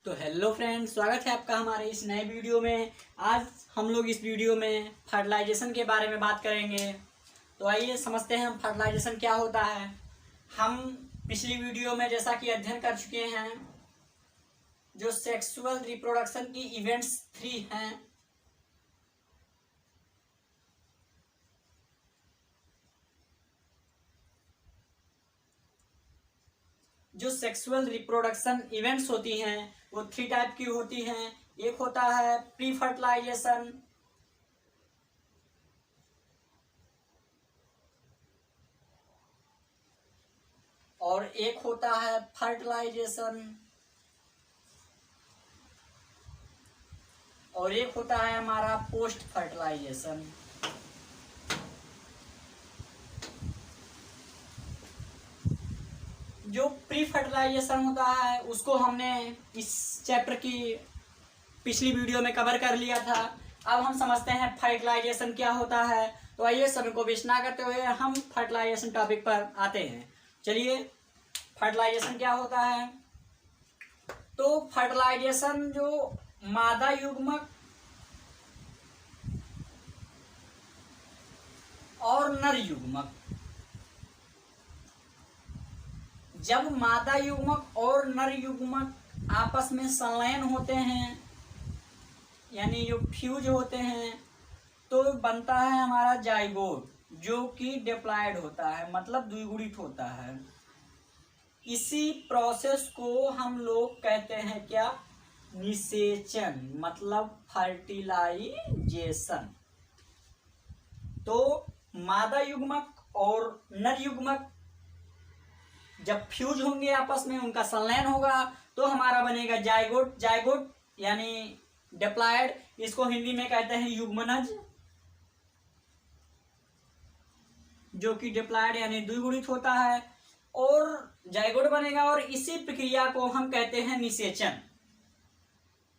तो hello friends, स्वागत है आपका हमारे इस नए वीडियो में। आज हम लोग इस वीडियो में फर्टिलाइजेशन के बारे में बात करेंगे। तो आइए समझते हैं हम फर्टिलाइजेशन क्या होता है। हम पिछली वीडियो में जैसा कि अध्ययन कर चुके हैं, जो सेक्सुअल रिप्रोडक्शन की इवेंट्स 3 हैं, जो सेक्सुअल रिप्रोडक्शन इवेंट्स होती हैं वो 3 टाइप की होती हैं। एक होता है प्री फर्टिलाइजेशन, और एक होता है फर्टिलाइजेशन, और एक होता है हमारा पोस्ट फर्टिलाइजेशन। जो प्री फर्टिलाइजेशन होता है उसको हमने इस चैप्टर की पिछली वीडियो में कवर कर लिया था। अब हम समझते हैं फर्टिलाइजेशन क्या होता है। तो आइए समय को वेस्ट ना करते हुए हम फर्टिलाइजेशन टॉपिक पर आते हैं। चलिए, फर्टिलाइजेशन क्या होता है। तो फर्टिलाइजेशन जो मादा युग्मक और नर युग्मक, जब मादा युग्मक और नर युग्मक आपस में संलयन होते हैं, यानी जो फ्यूज होते हैं, तो बनता है हमारा जाइगोट, जो कि डिप्लॉयड होता है, मतलब द्विगुणित होता है। इसी प्रोसेस को हम लोग कहते हैं क्या, निषेचन, मतलब फर्टिलाइजेशन। तो मादा युग्मक और नर युग्मक जब फ्यूज होंगे आपस में, उनका संलयन होगा, तो हमारा बनेगा जाइगोट। जाइगोट यानी डिप्लॉयड, इसको हिंदी में कहते हैं युग्मनज, जो कि डिप्लॉयड यानी द्विगुणित होता है, और जाइगोट बनेगा, और इसी प्रक्रिया को हम कहते हैं निषेचन।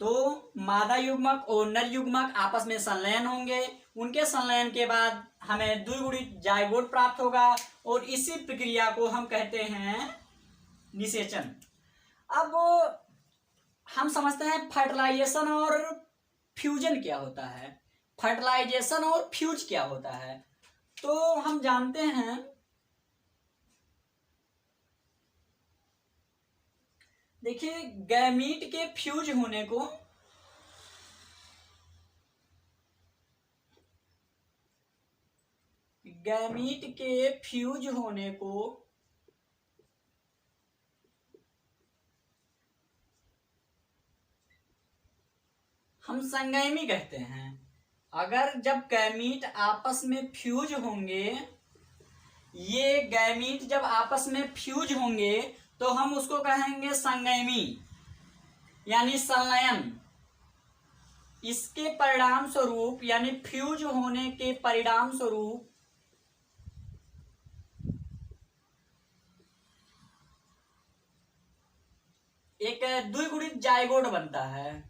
तो मादा युग्मक और नर युग्मक आपस में संलयन होंगे, उनके संलयन के बाद हमें द्विगुणित जाइगोट प्राप्त होगा, और इसी प्रक्रिया को हम कहते हैं निषेचन। अब हम समझते हैं फर्टिलाइजेशन और फ्यूजन क्या होता है। फर्टिलाइजेशन और फ्यूज क्या होता है, तो हम जानते हैं, देखिए, गैमीट के फ्यूज होने को हम संगैमी कहते हैं। अगर जब गैमीट आपस में फ्यूज होंगे, ये गैमीट जब आपस में फ्यूज होंगे, तो हम उसको कहेंगे संगैमी, यानी संलयन। इसके परिणाम स्वरूप, यानी फ्यूज होने के परिणाम स्वरूप एक द्विगुणित जाइगोट बनता है।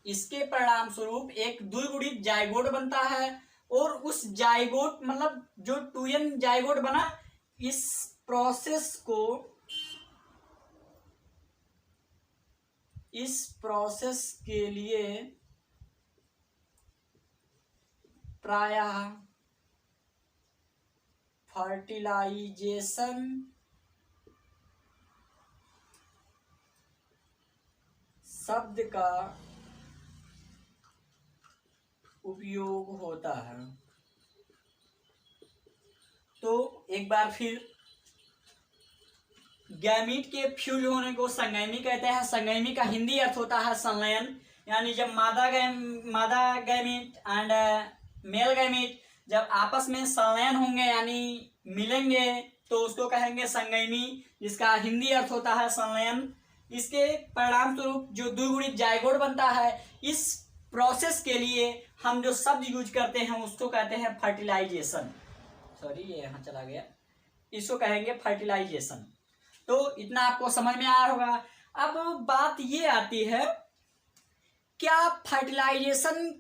इसके परिणाम स्वरूप एक द्विगुणित जाइगोट बनता है, और उस जाइगोट, मतलब जो 2n जाइगोट बना, इस प्रोसेस के लिए प्रायः फर्टिलाइजेशन शब्द का उपयोग होता है। तो एक बार फिर, गैमीट के फ्यूज होने को संगैमी कहते हैं। संगैमी का हिंदी अर्थ होता है संलयन, यानी जब मादा गैमीट एंड मेल गैमीट जब आपस में संलयन होंगे, यानी मिलेंगे, तो उसको कहेंगे संगैमी, जिसका हिंदी अर्थ होता है संलयन। इसके परिणाम स्वरूप जो द्विगुणित जाइगोट बनता है, इस प्रोसेस के लिए हम जो शब्द यूज करते हैं उसको कहते हैं फर्टिलाइजेशन। सॉरी, ये यहाँ चला गया, इसको कहेंगे फर्टिलाइजेशन। तो इतना आपको समझ में आया होगा। अब बात ये आती है, क्या फर्टिलाइजेशन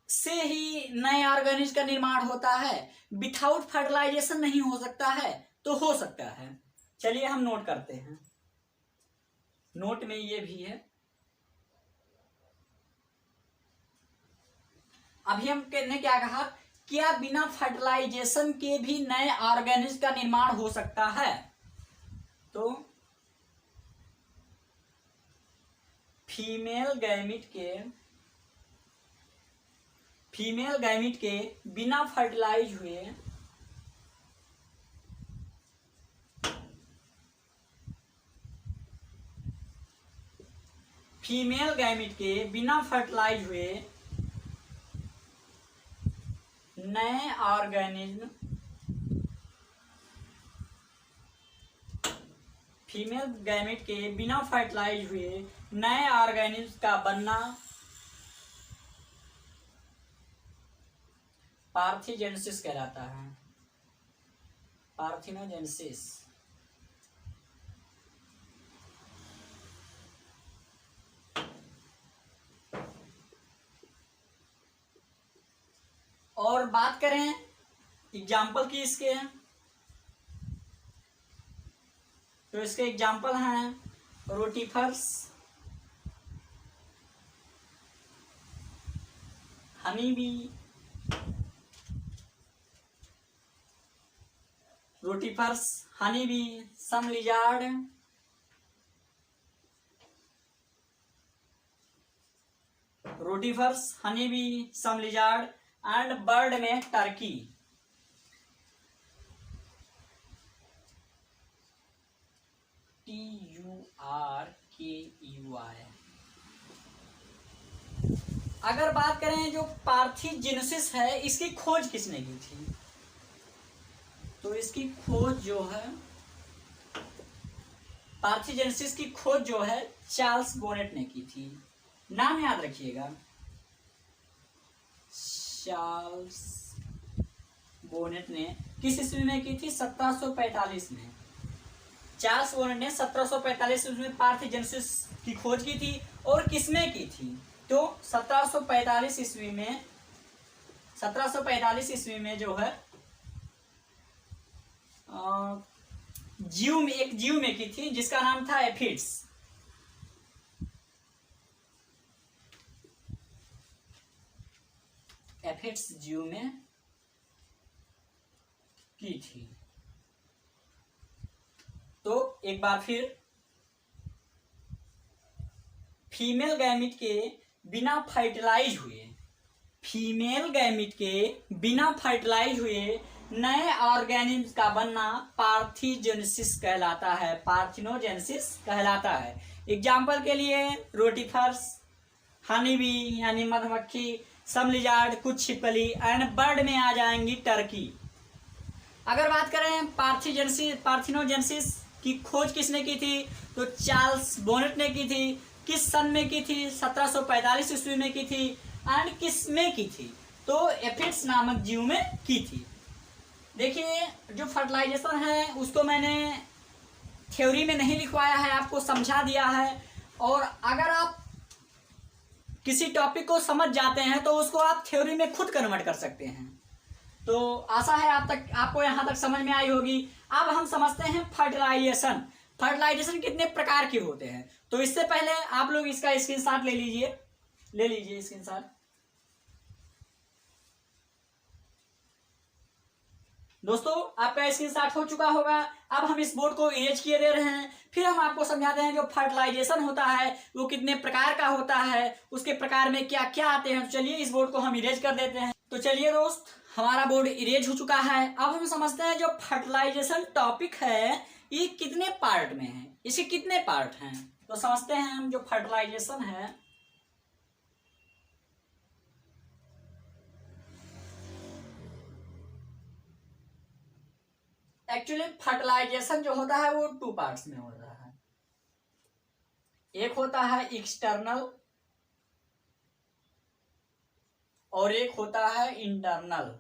से ही नए ऑर्गेनिज्म का निर्माण होता है? विथआउट फर्टिलाइजेशन नहीं हो सकता है? तो हो सकता है। चलिए हम नोट करते हैं। नोट में ये भी है। अभी हमने क्या कहा, क्या बिना फर्टिलाइजेशन के भी नए ऑर्गेनिज्म का निर्माण हो सकता है? तो फीमेल गैमिट के बिना फर्टिलाइज हुए नए ऑर्गेनिज्म फीमेल गैमिट के बिना फर्टिलाइज हुए नए ऑर्गेनिज्म का बनना पार्थिजेनेसिस कहलाता है। पार्थिनोजेनेसिस। और बात करें एग्जाम्पल की इसके, तो इसके एग्जाम्पल हैं rotifers, honey bee, some lizard, and bird में टर्की। TURKEY। अगर बात करें जो पार्थिजेनेसिस है, इसकी खोज किसने की थी? तो इसकी खोज जो है, पार्थिजेनेसिस की खोज जो है चार्ल्स बोनेट ने की थी। नाम याद रखिएगा, चार्ल्स बोनेट ने किस ईस्वी में की थी? 1745 में। चार्ल्स बोनेट ने 1745 में पार्थिजेनेसिस की खोज की थी। और किसमें की थी? तो 1745 ईस्वी में जो है एक जीव में की थी जिसका नाम था एफिड्स। जीव में की थी। तो एक बार फिर, फीमेल गैमिट के बिना फर्टिलाइज हुए नए ऑर्गेनिज्म का बनना पार्थिजेनेसिस कहलाता है। पार्थिनोजेनेसिस कहलाता है। एग्जाम्पल के लिए रोटिफर्स, हनी बी यानी मधुमक्खी, सम लिजार्ड कुछ छिपकली, एंड बर्ड में आ जाएंगी टर्की। अगर बात करें पार्थिनोजेनेसिस की खोज किसने की थी? तो चार्ल्स बोनेट ने की थी। किस सन में की थी? 1745 ईस्वी में की थी। एंड किस में की थी? तो एफिड्स नामक जीव में की थी। देखिए, जो फर्टिलाइजेशन है उसको मैंने थ्योरी में नहीं लिखवाया है, आपको समझा दिया है। और अगर आप किसी टॉपिक को समझ जाते हैं तो उसको आप थ्योरी में खुद कन्वर्ट कर सकते हैं। तो आशा है आपको यहाँ तक समझ में आई होगी। अब हम समझते हैं फर्टिलाइजेशन कितने प्रकार के होते हैं। तो इससे पहले आप लोग इसका स्क्रीनशॉट ले लीजिए स्क्रीनशॉट। दोस्तों, आपका स्क्रीनशॉट हो चुका होगा। अब हम इस बोर्ड को इरेज किए दे रहे हैं। फिर हम आपको समझाते हैं जो फर्टिलाइजेशन होता है वो कितने प्रकार का होता है, उसके प्रकार में क्या क्या आते हैं। चलिए इस बोर्ड को हम इरेज कर देते हैं। तो चलिए दोस्त, हमारा बोर्ड इरेज हो चुका है। अब हम समझते हैं जो फर्टिलाइजेशन टॉपिक है ये कितने पार्ट में है, इसके कितने पार्ट हैं। तो समझते हैं हम जो फर्टिलाइजेशन है। एक्चुअली फर्टिलाइजेशन जो होता है वो 2 पार्ट्स में होता है। एक होता है एक्सटर्नल और एक होता है इंटरनल।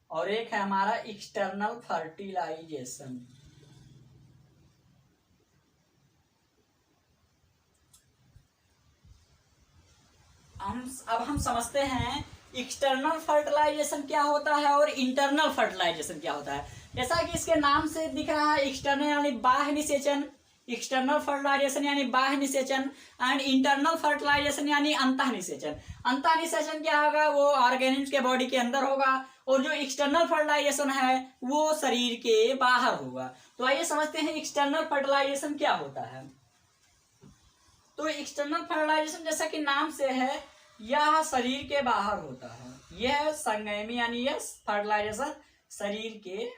और एक है हमारा एक्सटर्नल फर्टिलाइजेशन। अब हम समझते हैं एक्सटर्नल फर्टिलाइजेशन क्या होता है और इंटरनल फर्टिलाइजेशन क्या होता है। जैसा कि इसके नाम से दिख रहा है, एक्सटर्नल यानी बाह्य निषेचन, एक्सटर्नल फर्टिलाइजेशन यानी बाह्य निषेचन, एंड इंटरनल फर्टिलाइजेशन यानी अंतः निषेचन। अंतः निषेचन क्या होगा, वो ऑर्गेनिज्म के बॉडी के अंदर होगा, और जो एक्सटर्नल फर्टिलाइजेशन है वो शरीर के बाहर होगा। तो आइए समझते हैं एक्सटर्नल फर्टिलाइजेशन क्या होता है। तो एक्सटर्नल फर्टिलाइजेशन जैसा कि नाम से है, यह शरीर के बाहर होता है। यह संगैमी यानी यह फर्टिलाइजेशन शरीर के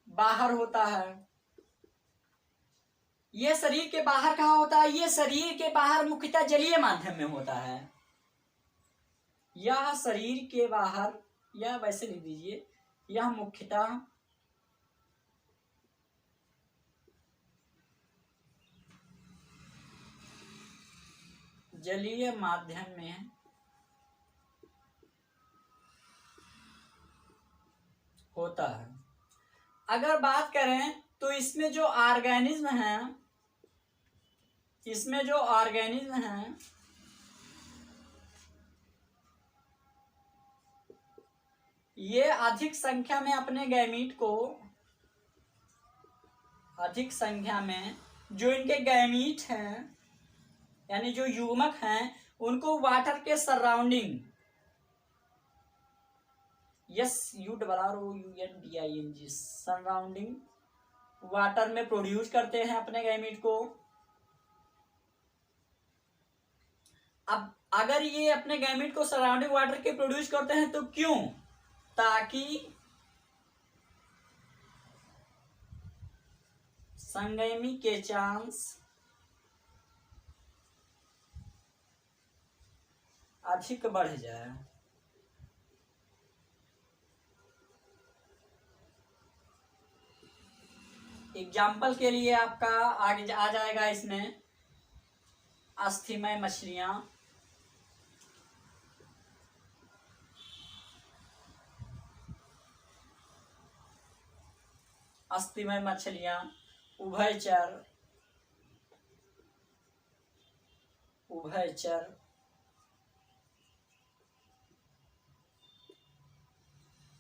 बाहर होता है। यह शरीर के बाहर कहाँ होता है, यह शरीर के बाहर मुख्यतः जलीय माध्यम में होता है। यह शरीर के बाहर, यह वैसे लिख दीजिए, यह मुख्यतः जलीय माध्यम में होता है। अगर बात करें तो इसमें जो ऑर्गेनिज्म हैं, ये अधिक संख्या में अपने गैमीट को, अधिक संख्या में जो इनके गैमीट हैं यानी जो युग्मक हैं, उनको वाटर के सराउंडिंग, SURROUNDING, सराउंडिंग वाटर में प्रोड्यूस करते हैं अपने गैमीट को। अब अगर ये अपने गैमीट को सराउंडिंग वाटर के प्रोड्यूस करते हैं तो क्यों, ताकि संगैमी के चांस अधिक बढ़ जाए। एग्जाम्पल के लिए आपका आगे आ जाएगा इसमें अस्थिमय मछलियां, अस्थिमय मछलियां, उभयचर,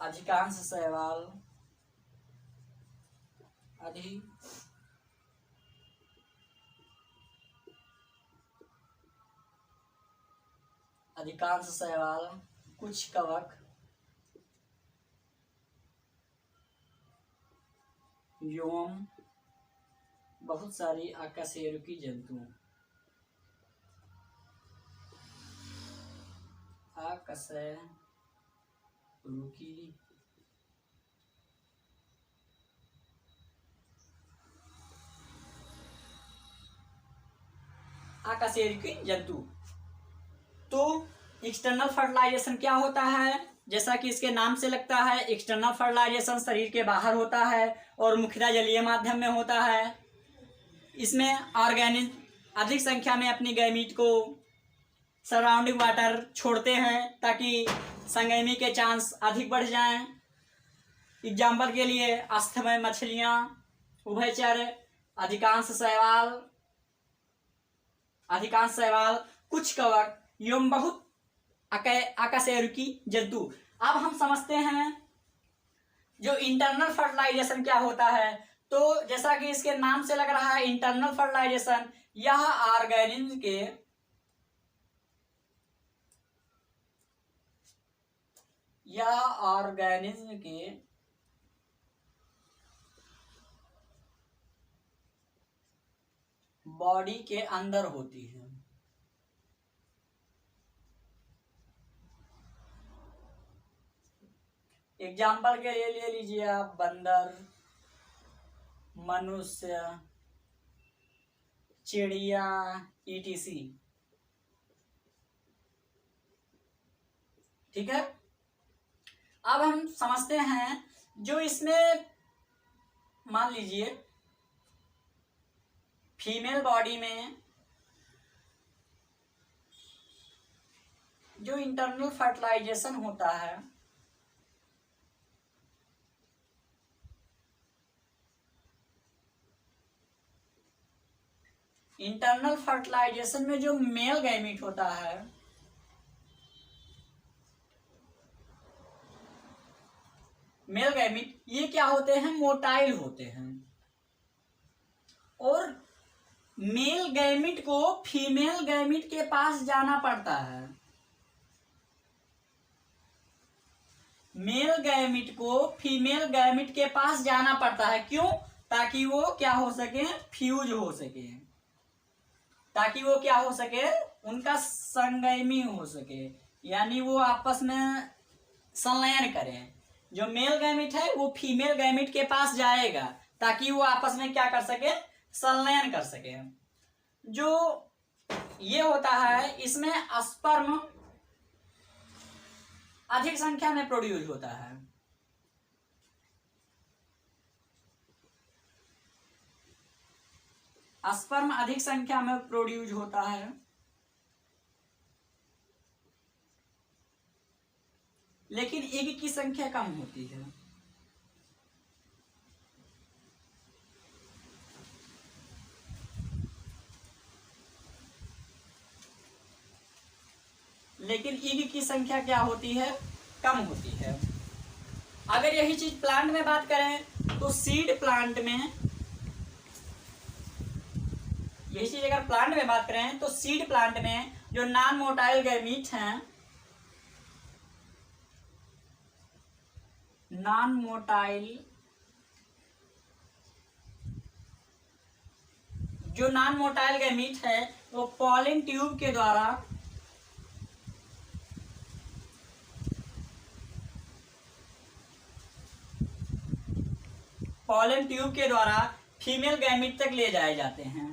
अधिकांश शैवाल, अधिकांश शैवाल, कुछ कवक, व्योम, बहुत सारी आकाशेरुकी जंतु, आकाशेरुकी जंतु। तो एक्सटर्नल फर्टिलाइजेशन क्या होता है, जैसा कि इसके नाम से लगता है, एक्सटर्नल फर्टिलाइजेशन शरीर के बाहर होता है और मुख्यतः जलीय माध्यम में होता है। इसमें ऑर्गेनिज्म अधिक संख्या में अपनी गैमीट को सराउंडिंग वाटर छोड़ते हैं ताकि संगैमी के चांस अधिक बढ़ जाएं। एग्जाम्पल के लिए अस्थमय मछलियां, उभयचर, अधिकांश शैवाल, कुछ कवक एवं बहुत आकाशेरुकी जंतु। अब हम समझते हैं जो इंटरनल फर्टिलाइजेशन क्या होता है। तो जैसा कि इसके नाम से लग रहा है, इंटरनल फर्टिलाइजेशन, यह ऑर्गेनिज्म के बॉडी के अंदर होती है। एग्जाम्पल के लिए ले लीजिए आप बंदर, मनुष्य, चिड़िया, ETC। ठीक है। अब हम समझते हैं जो इसमें मान लीजिए फीमेल बॉडी में जो इंटरनल फर्टिलाइजेशन होता है, इंटरनल फर्टिलाइजेशन में जो मेल गैमीट होता है, मेल गैमीट, ये क्या होते हैं, मोटाइल होते हैं। और मेल गैमीट को फीमेल गैमीट के पास जाना पड़ता है। मेल गैमीट को फीमेल गैमीट के पास जाना पड़ता है, क्यों? ताकि वो क्या हो सके, फ्यूज हो सके, ताकि वो क्या हो सके, उनका संगैमी हो सके, यानी वो आपस में संलयन करें। जो मेल गैमीट है वो फीमेल गैमीट के पास जाएगा ताकि वो आपस में क्या कर सके, संलयन कर सके। जो ये होता है इसमें स्पर्म अधिक संख्या में प्रोड्यूस होता है। स्पर्म अधिक संख्या में प्रोड्यूस होता है, लेकिन एग की संख्या कम होती है। लेकिन ईग की संख्या क्या होती है, कम होती है। अगर यही चीज प्लांट में बात करें तो सीड प्लांट में, यही चीज अगर प्लांट में बात करें तो सीड प्लांट में जो नॉन मोटाइल गैमीट हैं, नॉन मोटाइल, जो नॉन मोटाइल गैमीट है वो पॉलिन ट्यूब के द्वारा फीमेल गैमीट तक ले जाए जाते हैं।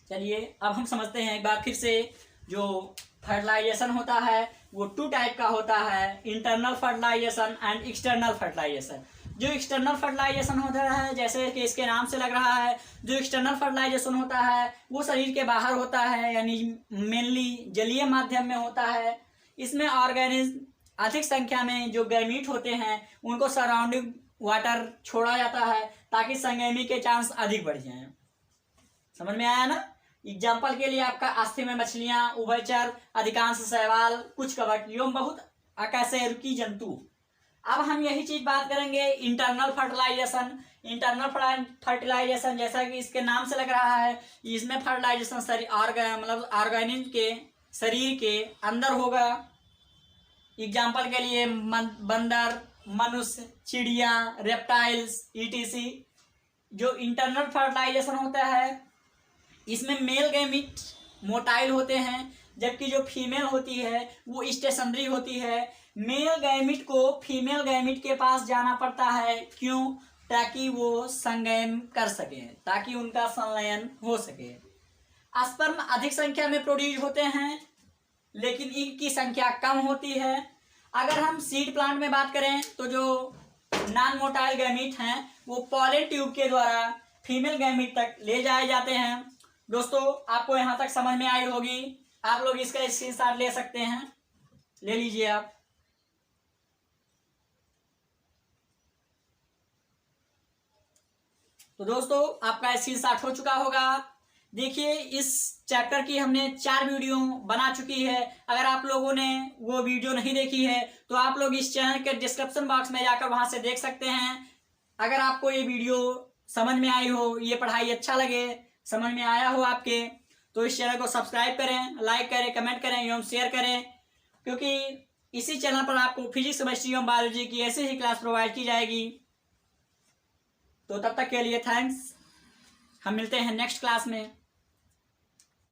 चलिए अब हम समझते हैं एक बार फिर से। जो फर्टिलाइजेशन होता है वो 2 टाइप का होता है, internal fertilisation and external fertilisation. जो एक्सटर्नल फर्टिलाइजेशन होता है, जैसे कि इसके नाम से लग रहा है, जो एक्सटर्नल फर्टिलाइजेशन होता है वो शरीर के बाहर होता है, यानी मेनली जलीय माध्यम में होता है। इसमें ऑर्गेनिज्म अधिक संख्या में जो गैमीट होते हैं उनको सराउंडिंग वाटर छोड़ा जाता है ताकि संगैमी के चांस अधिक बढ़ जाएं। समझ में आया ना? एग्जाम्पल के लिए आपका आस्थे में मछलियां, उभयचर, अधिकांश शैवाल, कुछ कवक एवं बहुत अकशेरुकी जंतु। अब हम यही चीज बात करेंगे इंटरनल फर्टिलाइजेशन। इंटरनल फर्टिलाइजेशन जैसा कि इसके नाम से लग रहा है, इसमें फर्टिलाइजेशन मतलब ऑर्गेनिज्म के शरीर के अंदर होगा। एग्जाम्पल के लिए बंदर, मनुष्य, चिड़िया, रेप्टाइल्स, ईटीसी। जो इंटरनल फर्टिलाइजेशन होता है इसमें मेल गैमीट मोटाइल होते हैं, जबकि जो फीमेल होती है वो स्टेशनरी होती है। मेल गैमीट को फीमेल गैमीट के पास जाना पड़ता है, क्यों? ताकि वो संगम कर सके, ताकि उनका संलयन हो सके। स्पर्म अधिक संख्या में प्रोड्यूस होते हैं, लेकिन इनकी संख्या कम होती है। अगर हम सीड प्लांट में बात करें तो जो नॉन मोटाइल गैमीट हैं वो पॉलिन ट्यूब के द्वारा फीमेल गैमीट तक ले जाए जाते हैं। दोस्तों आपको यहां तक समझ में आई होगी, आप लोग इसका स्क्रीनशॉट ले सकते हैं, ले लीजिए आप। तो दोस्तों आपका स्क्रीनशॉट हो चुका होगा। देखिए इस चैप्टर की हमने 4 वीडियो बना चुकी है। अगर आप लोगों ने वो वीडियो नहीं देखी है तो आप लोग इस चैनल के डिस्क्रिप्शन बॉक्स में जाकर वहां से देख सकते हैं। अगर आपको ये वीडियो समझ में आई हो, ये पढ़ाई अच्छा लगे, समझ में आया हो आपके, तो इस चैनल को सब्सक्राइब करें, लाइक करें, कमेंट करें एवं शेयर करें, क्योंकि इसी चैनल पर आपको फिजिक्स, केमिस्ट्री एवं बायोलॉजी की ऐसी ही क्लास प्रोवाइड की जाएगी। तो तब तक के लिए थैंक्स। हम मिलते हैं नेक्स्ट क्लास में।